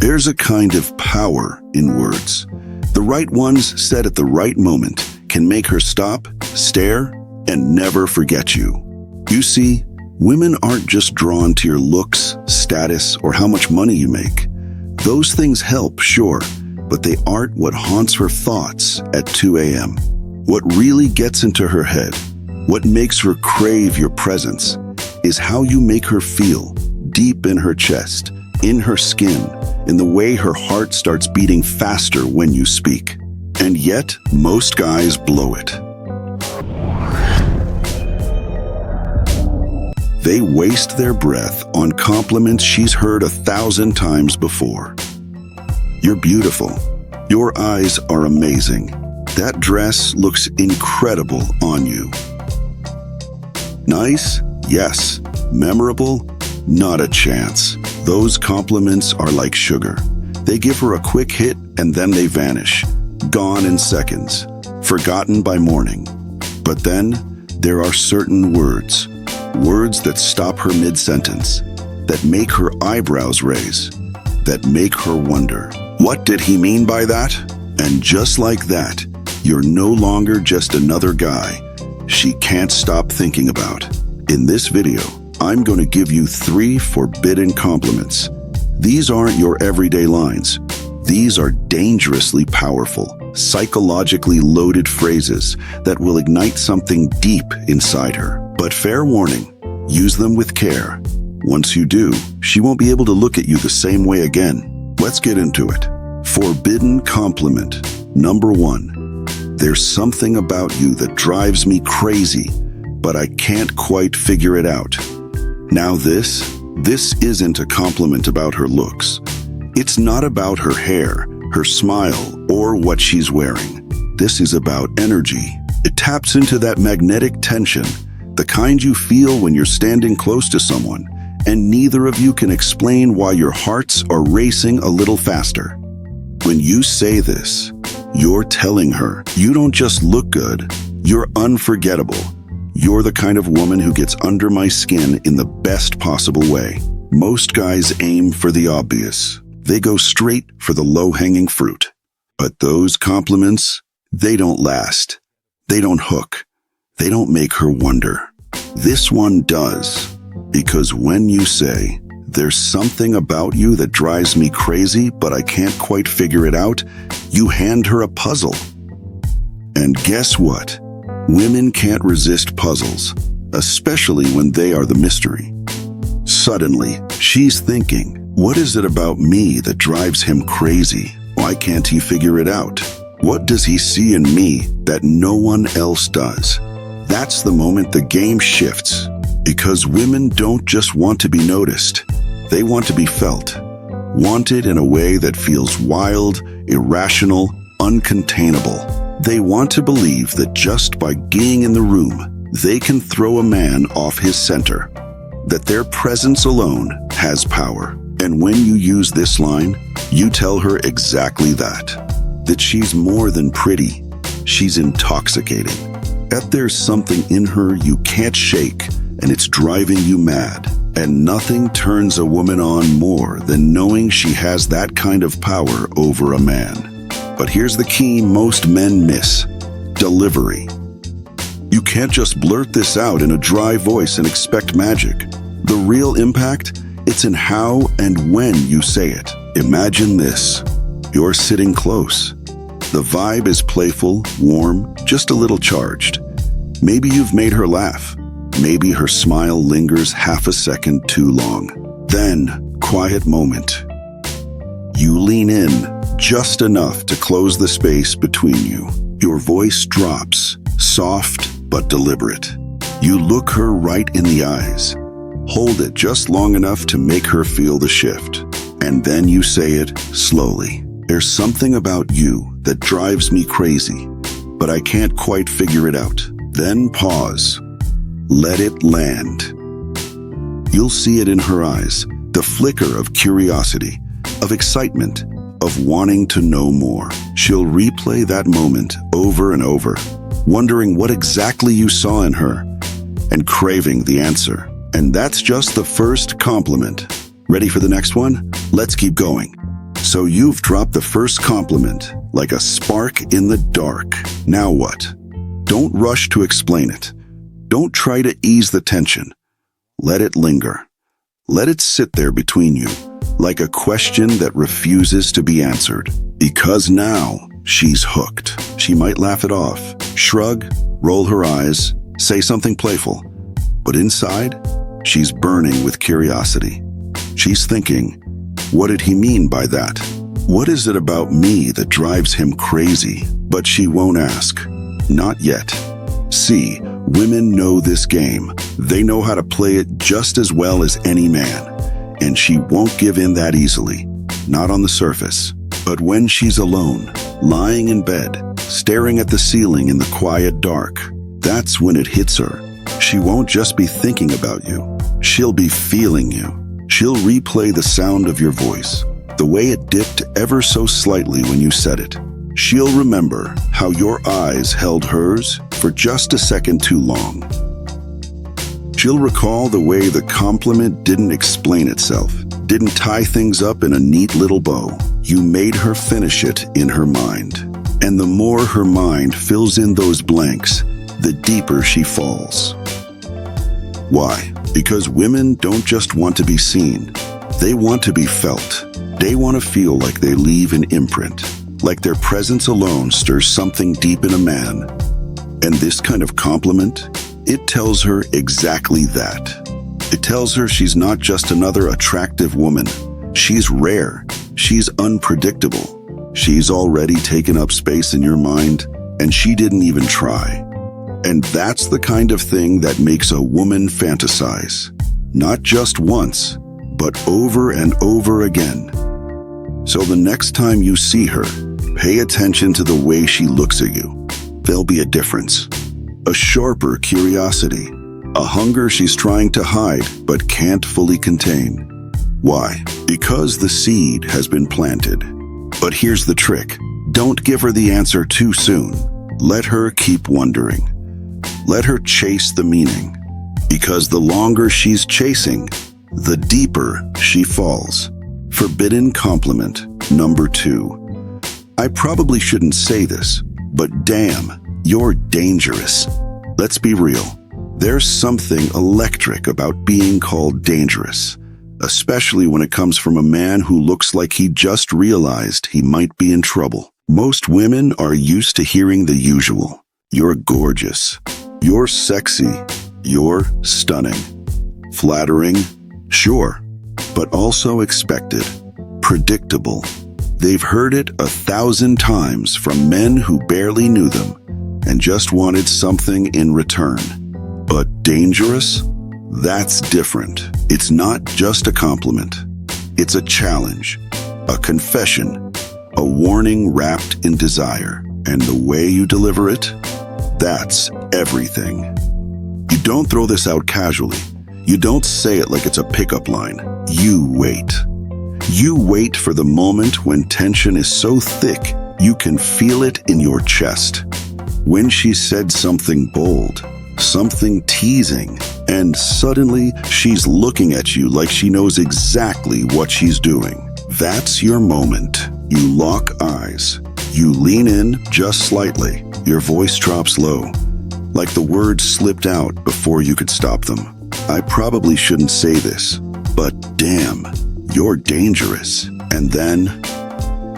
There's a kind of power in words. The right ones said at the right moment can make her stop, stare, and never forget you. You see, women aren't just drawn to your looks, status, or how much money you make. Those things help, sure, but they aren't what haunts her thoughts at 2 a.m. What really gets into her head, what makes her crave your presence, is how you make her feel, deep in her chest, in her skin, in the way her heart starts beating faster when you speak. And yet, most guys blow it. They waste their breath on compliments she's heard 1,000 times before. You're beautiful. Your eyes are amazing. That dress looks incredible on you. Nice? Yes. Memorable? Not a chance. Those compliments are like sugar. They give her a quick hit and then they vanish. Gone in seconds. Forgotten by morning. But then, there are certain words. Words that stop her mid-sentence. That make her eyebrows raise. That make her wonder. What did he mean by that? And just like that, you're no longer just another guy she can't stop thinking about. In this video, I'm going to give you 3 forbidden compliments. These aren't your everyday lines. These are dangerously powerful, psychologically loaded phrases that will ignite something deep inside her. But fair warning, use them with care. Once you do, she won't be able to look at you the same way again. Let's get into it. Forbidden compliment. Number 1. There's something about you that drives me crazy, but I can't quite figure it out. Now this isn't a compliment about her looks. It's not about her hair, her smile, or what she's wearing. This is about energy. It taps into that magnetic tension, the kind you feel when you're standing close to someone, and neither of you can explain why your hearts are racing a little faster. When you say this, you're telling her, you don't just look good, you're unforgettable. You're the kind of woman who gets under my skin in the best possible way. Most guys aim for the obvious. They go straight for the low-hanging fruit. But those compliments, they don't last. They don't hook. They don't make her wonder. This one does. Because when you say, there's something about you that drives me crazy, but I can't quite figure it out, you hand her a puzzle. And guess what? Women can't resist puzzles, especially when they are the mystery. Suddenly, she's thinking, what is it about me that drives him crazy? Why can't he figure it out? What does he see in me that no one else does? That's the moment the game shifts. Because women don't just want to be noticed. They want to be felt. Wanted in a way that feels wild, irrational, uncontainable. They want to believe that just by being in the room, they can throw a man off his center. That their presence alone has power. And when you use this line, you tell her exactly that. That she's more than pretty. She's intoxicating. That there's something in her you can't shake, and it's driving you mad. And nothing turns a woman on more than knowing she has that kind of power over a man. But here's the key most men miss: delivery. You can't just blurt this out in a dry voice and expect magic. The real impact, it's in how and when you say it. Imagine this. You're sitting close. The vibe is playful, warm, just a little charged. Maybe you've made her laugh. Maybe her smile lingers half a second too long. Then, quiet moment. You lean in just enough to close the space between you. Your voice drops, soft but deliberate. You look her right in the eyes. Hold it just long enough to make her feel the shift. And then you say it slowly. There's something about you that drives me crazy, but I can't quite figure it out. Then pause. Let it land. You'll see it in her eyes, the flicker of curiosity, of excitement, of wanting to know more. She'll replay that moment over and over, wondering what exactly you saw in her, and craving the answer. And that's just the first compliment. Ready for the next one? Let's keep going. So you've dropped the first compliment, like a spark in the dark. Now what? Don't rush to explain it. Don't try to ease the tension. Let it linger. Let it sit there between you, like a question that refuses to be answered. Because now she's hooked. She might laugh it off, shrug, roll her eyes, say something playful. But inside, she's burning with curiosity. She's thinking, what did he mean by that? What is it about me that drives him crazy? But she won't ask. Not yet. See, women know this game. They know how to play it just as well as any man. And she won't give in that easily. Not on the surface. But when she's alone, lying in bed, staring at the ceiling in the quiet dark, that's when it hits her. She won't just be thinking about you. She'll be feeling you. She'll replay the sound of your voice, the way it dipped ever so slightly when you said it. She'll remember how your eyes held hers for just a second too long. She'll recall the way the compliment didn't explain itself, didn't tie things up in a neat little bow. You made her finish it in her mind. And the more her mind fills in those blanks, the deeper she falls. Why? Because women don't just want to be seen. They want to be felt. They want to feel like they leave an imprint, like their presence alone stirs something deep in a man. And this kind of compliment, it tells her exactly that. It tells her she's not just another attractive woman. She's rare. She's unpredictable. She's already taken up space in your mind, and she didn't even try. And that's the kind of thing that makes a woman fantasize. Not just once, but over and over again. So the next time you see her, pay attention to the way she looks at you. There'll be a difference. A sharper curiosity. A hunger she's trying to hide but can't fully contain. Why? Because the seed has been planted. But here's the trick. Don't give her the answer too soon. Let her keep wondering. Let her chase the meaning. Because the longer she's chasing, the deeper she falls. Forbidden compliment number 2. I probably shouldn't say this, but damn, you're dangerous. Let's be real. There's something electric about being called dangerous, especially when it comes from a man who looks like he just realized he might be in trouble. Most women are used to hearing the usual. You're gorgeous. You're sexy. You're stunning. Flattering, sure, but also expected. Predictable. They've heard it 1,000 times from men who barely knew them and just wanted something in return. But dangerous? That's different. It's not just a compliment. It's a challenge, a confession, a warning wrapped in desire. And the way you deliver it? That's everything. You don't throw this out casually. You don't say it like it's a pickup line. You wait. You wait for the moment when tension is so thick you can feel it in your chest. When she said something bold, something teasing, and suddenly she's looking at you like she knows exactly what she's doing. That's your moment. You lock eyes. You lean in just slightly. Your voice drops low, like the words slipped out before you could stop them. I probably shouldn't say this, but damn, you're dangerous. And then,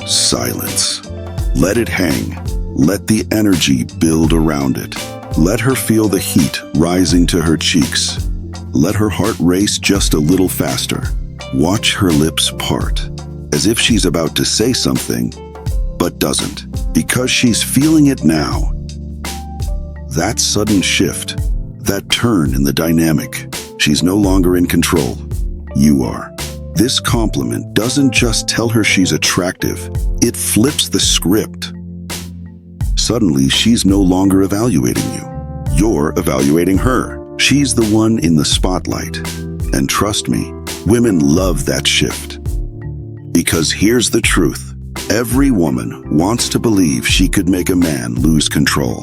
silence. Let it hang. Let the energy build around it. Let her feel the heat rising to her cheeks. Let her heart race just a little faster. Watch her lips part, as if she's about to say something, but doesn't, because she's feeling it now. That sudden shift, that turn in the dynamic, she's no longer in control. You are. This compliment doesn't just tell her she's attractive, it flips the script. Suddenly, she's no longer evaluating you. You're evaluating her. She's the one in the spotlight. And trust me, women love that shift. Because here's the truth. Every woman wants to believe she could make a man lose control.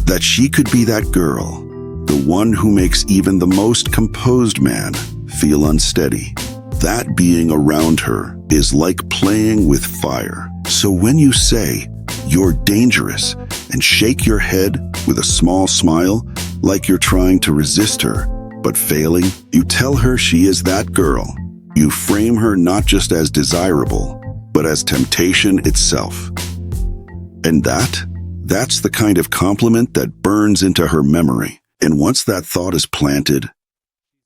That she could be that girl, the one who makes even the most composed man feel unsteady. That being around her is like playing with fire. So when you say, "You're dangerous," and shake your head with a small smile, like you're trying to resist her, but failing, you tell her she is that girl. You frame her not just as desirable, but as temptation itself. And that's the kind of compliment that burns into her memory. And once that thought is planted,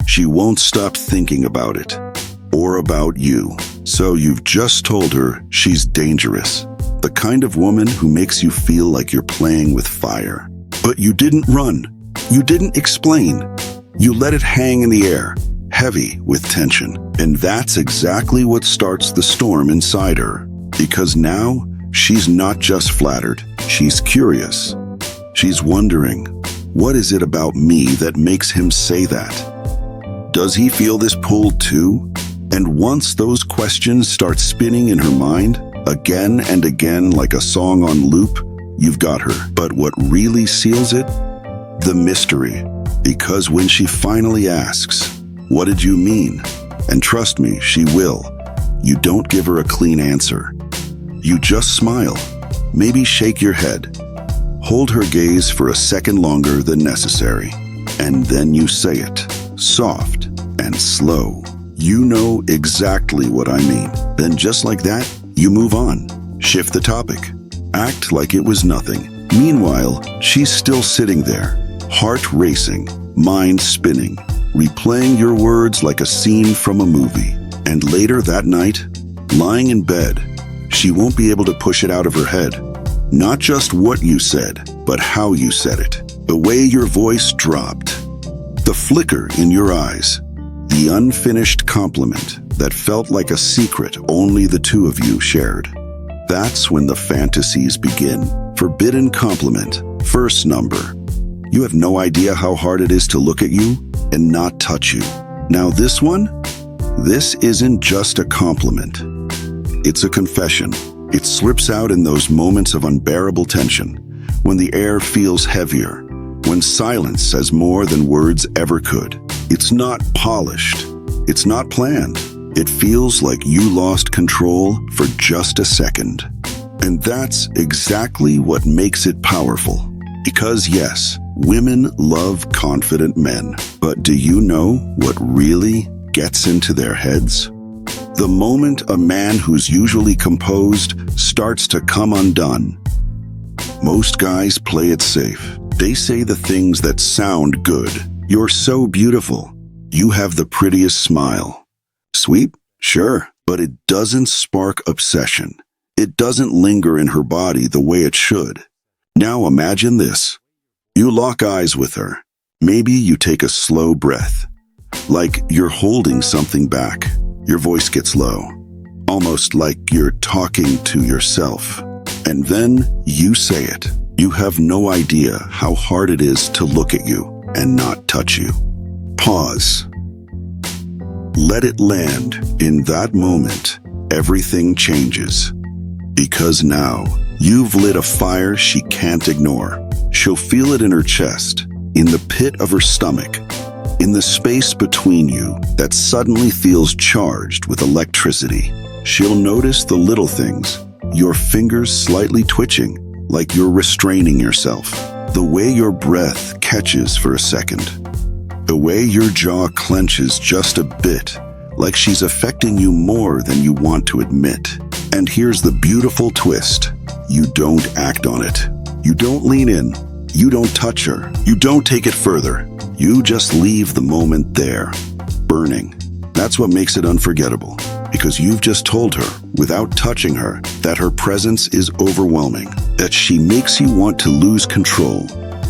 she won't stop thinking about it, or about you. So you've just told her she's dangerous, the kind of woman who makes you feel like you're playing with fire. But you didn't run. You didn't explain. You let it hang in the air, heavy with tension. And that's exactly what starts the storm inside her. Because now, she's not just flattered, she's curious. She's wondering, what is it about me that makes him say that? Does he feel this pull too? And once those questions start spinning in her mind, again and again like a song on loop, you've got her. But what really seals it? The mystery. Because when she finally asks, "What did you mean?" And trust me, she will. You don't give her a clean answer. You just smile, maybe shake your head, hold her gaze for a second longer than necessary, and then you say it, soft and slow. You know exactly what I mean. Then just like that, you move on, shift the topic, act like it was nothing. Meanwhile, she's still sitting there, heart racing, mind spinning, replaying your words like a scene from a movie. And later that night, lying in bed, she won't be able to push it out of her head. Not just what you said, but how you said it. The way your voice dropped, the flicker in your eyes, the unfinished compliment that felt like a secret only the two of you shared. That's when the fantasies begin. Forbidden compliment, first number. You have no idea how hard it is to look at you and not touch you. Now this one? This isn't just a compliment. It's a confession. It slips out in those moments of unbearable tension, when the air feels heavier, when silence says more than words ever could. It's not polished. It's not planned. It feels like you lost control for just a second. And that's exactly what makes it powerful. Because yes, women love confident men. But do you know what really gets into their heads? The moment a man who's usually composed starts to come undone. Most guys play it safe. They say the things that sound good. You're so beautiful. You have the prettiest smile. Sweet? Sure. But it doesn't spark obsession. It doesn't linger in her body the way it should. Now imagine this. You lock eyes with her. Maybe you take a slow breath, like you're holding something back. Your voice gets low, almost like you're talking to yourself. And then you say it. You have no idea how hard it is to look at you and not touch you. Pause. Let it land. In that moment, everything changes. Because now, you've lit a fire she can't ignore. She'll feel it in her chest, in the pit of her stomach, in the space between you that suddenly feels charged with electricity. She'll notice the little things, your fingers slightly twitching, like you're restraining yourself, the way your breath catches for a second, the way your jaw clenches just a bit, like she's affecting you more than you want to admit. And here's the beautiful twist. You don't act on it. You don't lean in. You don't touch her. You don't take it further. You just leave the moment there, burning. That's what makes it unforgettable, because you've just told her, without touching her, that her presence is overwhelming, that she makes you want to lose control,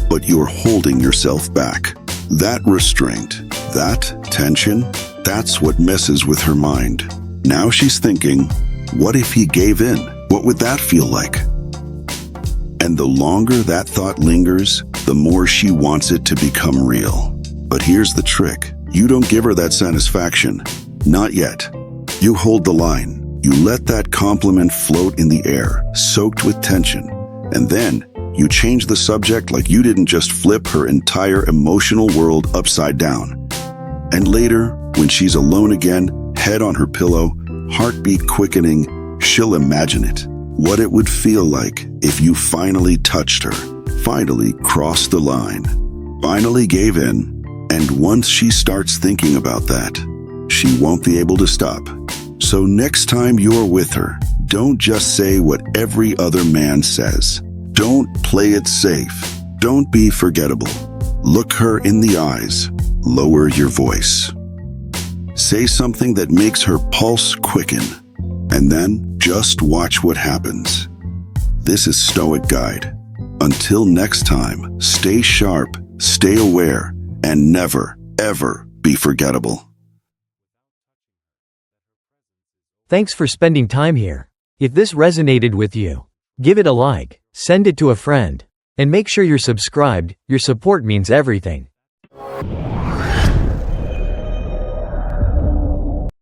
but you're holding yourself back. That restraint, that tension, that's what messes with her mind. Now she's thinking, what if he gave in? What would that feel like? And the longer that thought lingers, the more she wants it to become real. But here's the trick. You don't give her that satisfaction. Not yet. You hold the line. You let that compliment float in the air, soaked with tension. And then you change the subject like you didn't just flip her entire emotional world upside down. And later, when she's alone again, Head on her pillow, heartbeat quickening, she'll imagine it. What it would feel like if you finally touched her, finally crossed the line, finally gave in. And once she starts thinking about that, she won't be able to stop. So next time you're with her, don't just say what every other man says. Don't play it safe. Don't be forgettable. Look her in the eyes. Lower your voice. Say something that makes her pulse quicken. And then just watch what happens. This is Stoic Guide. Until next time, stay sharp, stay aware, and never, ever be forgettable. Thanks for spending time here. If this resonated with you, give it a like, send it to a friend, and make sure you're subscribed. Your support means everything.